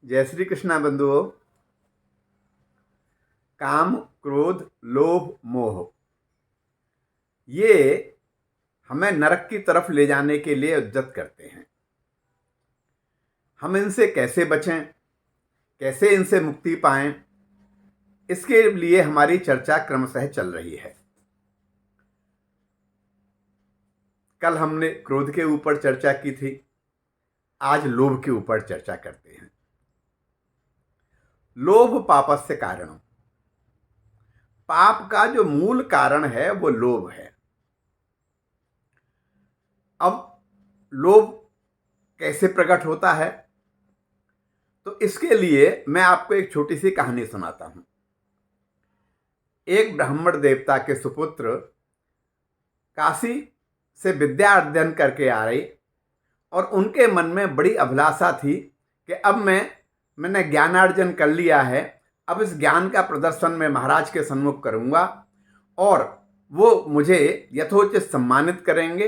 जय श्री कृष्णा बंधुओं। काम, क्रोध, लोभ, मोह ये हमें नरक की तरफ ले जाने के लिए उद्यत करते हैं। हम इनसे कैसे बचें, कैसे इनसे मुक्ति पाएं, इसके लिए हमारी चर्चा क्रमशः चल रही है। कल हमने क्रोध के ऊपर चर्चा की थी, आज लोभ के ऊपर चर्चा करते हैं। लोभ पापस्य कारणम। पाप का जो मूल कारण है वो लोभ है। अब लोभ कैसे प्रकट होता है, तो इसके लिए मैं आपको एक छोटी सी कहानी सुनाता हूं। एक ब्राह्मण देवता के सुपुत्र काशी से विद्या अध्ययन करके आ रही और उनके मन में बड़ी अभिलाषा थी कि अब मैंने ज्ञानार्जन कर लिया है, अब इस ज्ञान का प्रदर्शन मैं महाराज के सम्मुख करूंगा और वो मुझे यथोचित सम्मानित करेंगे,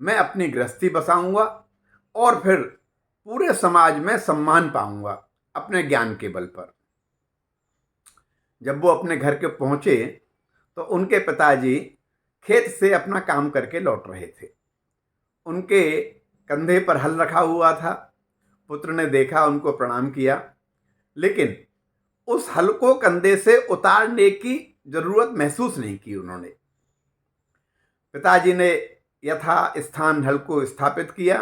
मैं अपनी गृहस्थी बसाऊंगा और फिर पूरे समाज में सम्मान पाऊंगा अपने ज्ञान के बल पर। जब वो अपने घर के पहुंचे तो उनके पिताजी खेत से अपना काम करके लौट रहे थे। उनके कंधे पर हल रखा हुआ था। पुत्र ने देखा, उनको प्रणाम किया, लेकिन उस हल को कंधे से उतारने की जरूरत महसूस नहीं की उन्होंने। पिताजी ने यथा स्थान हल को स्थापित किया,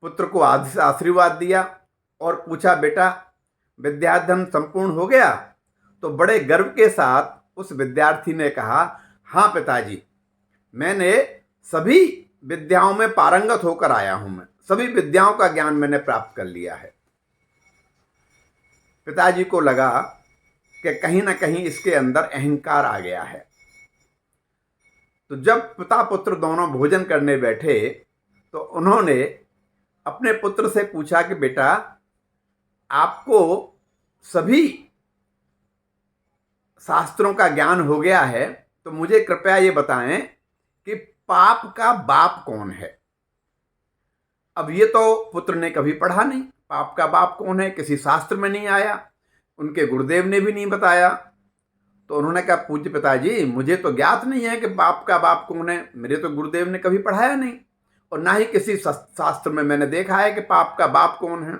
पुत्र को आशीर्वाद दिया और पूछा, बेटा विद्याध्ययन संपूर्ण हो गया? तो बड़े गर्व के साथ उस विद्यार्थी ने कहा, हाँ पिताजी, मैंने सभी विद्याओं में पारंगत होकर आया हूं, मैं सभी विद्याओं का ज्ञान मैंने प्राप्त कर लिया है। पिताजी को लगा कि कहीं ना कहीं इसके अंदर अहंकार आ गया है। तो जब पिता पुत्र दोनों भोजन करने बैठे तो उन्होंने अपने पुत्र से पूछा कि बेटा, आपको सभी शास्त्रों का ज्ञान हो गया है, तो मुझे कृपया ये बताएं कि पाप का बाप कौन है। अब ये तो पुत्र ने कभी पढ़ा नहीं, पाप का बाप कौन है किसी शास्त्र में नहीं आया, उनके गुरुदेव ने भी नहीं बताया। तो उन्होंने कहा, पूज्य पिताजी, मुझे तो ज्ञात नहीं है कि पाप का बाप कौन है, मेरे तो गुरुदेव ने कभी पढ़ाया नहीं और ना ही किसी शास्त्र में मैंने देखा है कि पाप का बाप कौन है।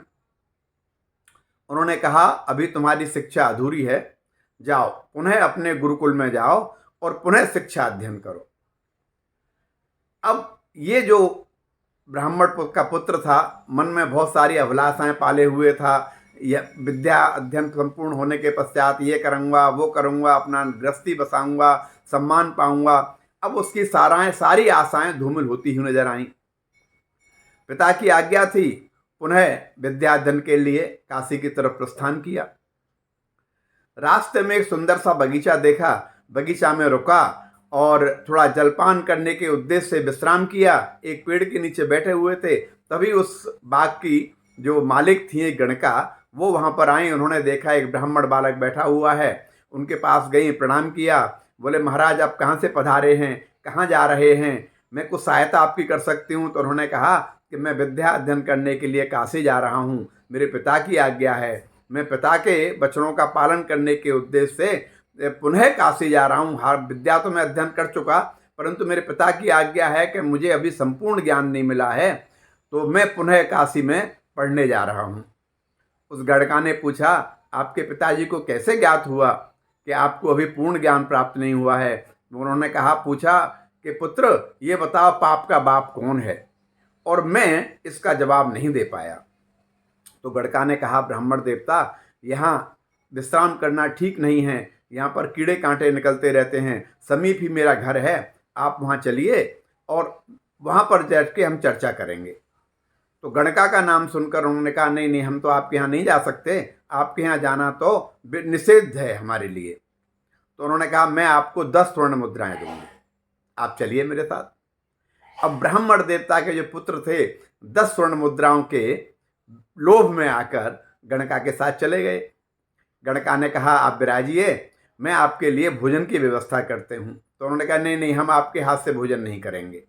उन्होंने कहा, अभी तुम्हारी शिक्षा अधूरी है, जाओ पुनः अपने गुरुकुल में जाओ और पुनः शिक्षा अध्ययन करो। अब ये जो ब्राह्मण का पुत्र था, मन में बहुत सारी अभिलाषाएं पाले हुए था। यह विद्या अध्ययन संपूर्ण होने के पश्चात ये करूँगा, वो करूँगा, अपना गृहस्थी बसाऊंगा, सम्मान पाऊंगा। अब उसकी सारी आशाएं धूमिल होती हुई नजर आईं। पिता की आज्ञा थी, पुनः विद्या अध्ययन के लिए काशी की तरफ प्रस्थान किया। रास्ते में एक सुंदर सा बगीचा देखा, बगीचा में रुका और थोड़ा जलपान करने के उद्देश्य से विश्राम किया। एक पेड़ के नीचे बैठे हुए थे, तभी उस बाग की जो मालिक थी, एक गणका, वो वहां पर आई। उन्होंने देखा एक ब्राह्मण बालक बैठा हुआ है, उनके पास गई, प्रणाम किया। बोले, महाराज आप कहाँ से पधारे हैं, कहाँ जा रहे हैं, मैं कुछ सहायता आपकी कर सकती हूँ? तो उन्होंने कहा कि मैं विद्या अध्ययन करने के लिए काशी जा रहा हूँ, मेरे पिता की आज्ञा है, मैं पिता के वचनों का पालन करने के उद्देश्य से पुनः काशी जा रहा हूँ। हर विद्या तो मैं अध्ययन कर चुका, परंतु मेरे पिता की आज्ञा है कि मुझे अभी संपूर्ण ज्ञान नहीं मिला है, तो मैं पुनः काशी में पढ़ने जा रहा हूँ। उस गणका ने पूछा, आपके पिताजी को कैसे ज्ञात हुआ कि आपको अभी पूर्ण ज्ञान प्राप्त नहीं हुआ है? उन्होंने कहा, पूछा कि पुत्र ये बताओ पाप का बाप कौन है, और मैं इसका जवाब नहीं दे पाया। तो गणका ने कहा, ब्राह्मण देवता, यहाँ विश्राम करना ठीक नहीं है, यहाँ पर कीड़े कांटे निकलते रहते हैं, समीप ही मेरा घर है, आप वहाँ चलिए और वहाँ पर बैठ के हम चर्चा करेंगे। तो गणका का नाम सुनकर उन्होंने कहा, नहीं नहीं, हम तो आपके यहाँ नहीं जा सकते, आपके यहाँ जाना तो निषिद्ध है हमारे लिए। तो उन्होंने कहा, मैं आपको 10 स्वर्ण मुद्राएं दूंगी, आप चलिए मेरे साथ। अब ब्राह्मण देवता के जो पुत्र थे 10 स्वर्ण मुद्राओं के लोभ में आकर गणका के साथ चले गए। गणका ने कहा, आप विराजिए, मैं आपके लिए भोजन की व्यवस्था करते हूँ। तो उन्होंने कहा, नहीं नहीं, हम आपके हाथ से भोजन नहीं करेंगे,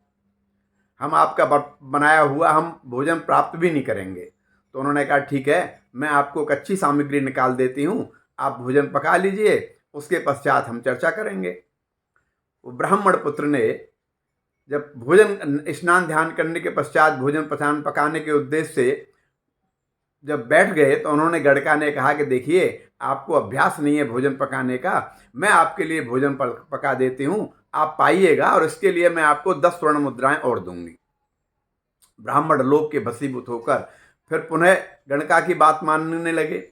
हम आपका बनाया हुआ हम भोजन प्राप्त भी नहीं करेंगे। तो उन्होंने कहा ठीक है, मैं आपको एक अच्छी सामग्री निकाल देती हूँ, आप भोजन पका लीजिए, उसके पश्चात हम चर्चा करेंगे। वो ब्राह्मण पुत्र ने जब भोजन स्नान ध्यान करने के पश्चात भोजन पकाने के उद्देश्य से जब बैठ गए तो उन्होंने गड़का ने कहा कि देखिए, आपको अभ्यास नहीं है भोजन पकाने का, मैं आपके लिए भोजन पका देती हूँ, आप पाइएगा और इसके लिए मैं आपको 10 स्वर्ण मुद्राएं और दूंगी। ब्राह्मण लोभ के वशीभूत होकर फिर पुनः गणका की बात मानने लगे।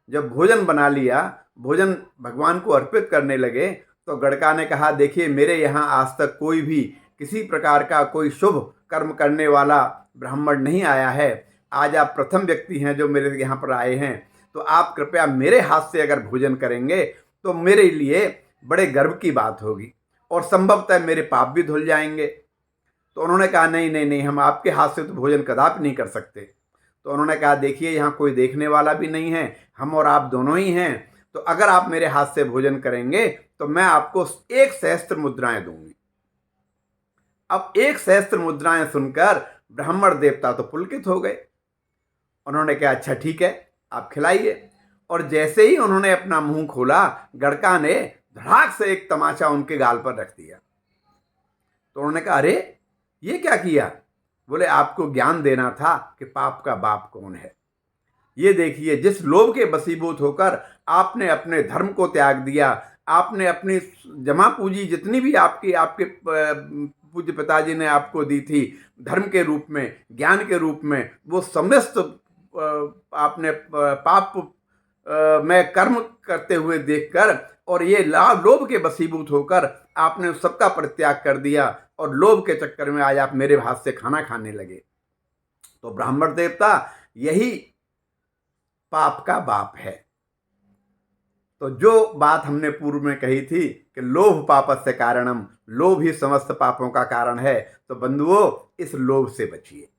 जब भोजन बना लिया, भोजन भगवान को अर्पित करने लगे, तो गणका ने कहा देखिए, मेरे यहाँ आज तक कोई भी किसी प्रकार का कोई शुभ कर्म करने वाला ब्राह्मण नहीं आया है। आज आप प्रथम व्यक्ति हैं जो मेरे यहाँ पर आए हैं, तो आप कृपया मेरे हाथ से अगर भोजन करेंगे तो मेरे लिए बड़े गर्व की बात होगी और संभवतः मेरे पाप भी धुल जाएंगे। तो उन्होंने कहा नहीं नहीं नहीं, हम आपके हाथ से तो भोजन कदापि नहीं कर सकते। तो उन्होंने कहा देखिए, यहाँ कोई देखने वाला भी नहीं है, हम और आप दोनों ही हैं, तो अगर आप मेरे हाथ से भोजन करेंगे तो मैं आपको 1 सहस्त्र मुद्राएं दूंगी। अब 1 सहस्त्र मुद्राएं सुनकर ब्राह्मण देवता तो पुलकित हो गए। उन्होंने कहा अच्छा ठीक है, आप खिलाइए। और जैसे ही उन्होंने अपना मुंह खोला, गड़का ने धड़ाक से एक तमाचा उनके गाल पर रख दिया। तो उन्होंने कहा अरे ये क्या किया? बोले आपको ज्ञान देना था कि पाप का बाप कौन है। ये देखिए, जिस लोभ के वशीभूत होकर आपने अपने धर्म को त्याग दिया, आपने अपनी जमा पूंजी जितनी भी आपके पूज्य पिताजी ने आपको दी थी धर्म के रूप में, ज्ञान के रूप में, वो समस्त आपने पाप में कर्म करते हुए देखकर और ये लोभ के वशीभूत होकर आपने सबका परित्याग कर दिया और लोभ के चक्कर में आज आप मेरे हाथ से खाना खाने लगे। तो ब्राह्मण देवता यही पाप का बाप है। तो जो बात हमने पूर्व में कही थी कि लोभ पापस्य कारणम, लोभ ही समस्त पापों का कारण है, तो बंधुओं इस लोभ से बचिए।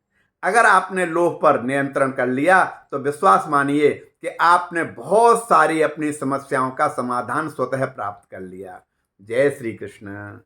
अगर आपने लोभ पर नियंत्रण कर लिया तो विश्वास मानिए कि आपने बहुत सारी अपनी समस्याओं का समाधान स्वतः प्राप्त कर लिया। जय श्री कृष्ण।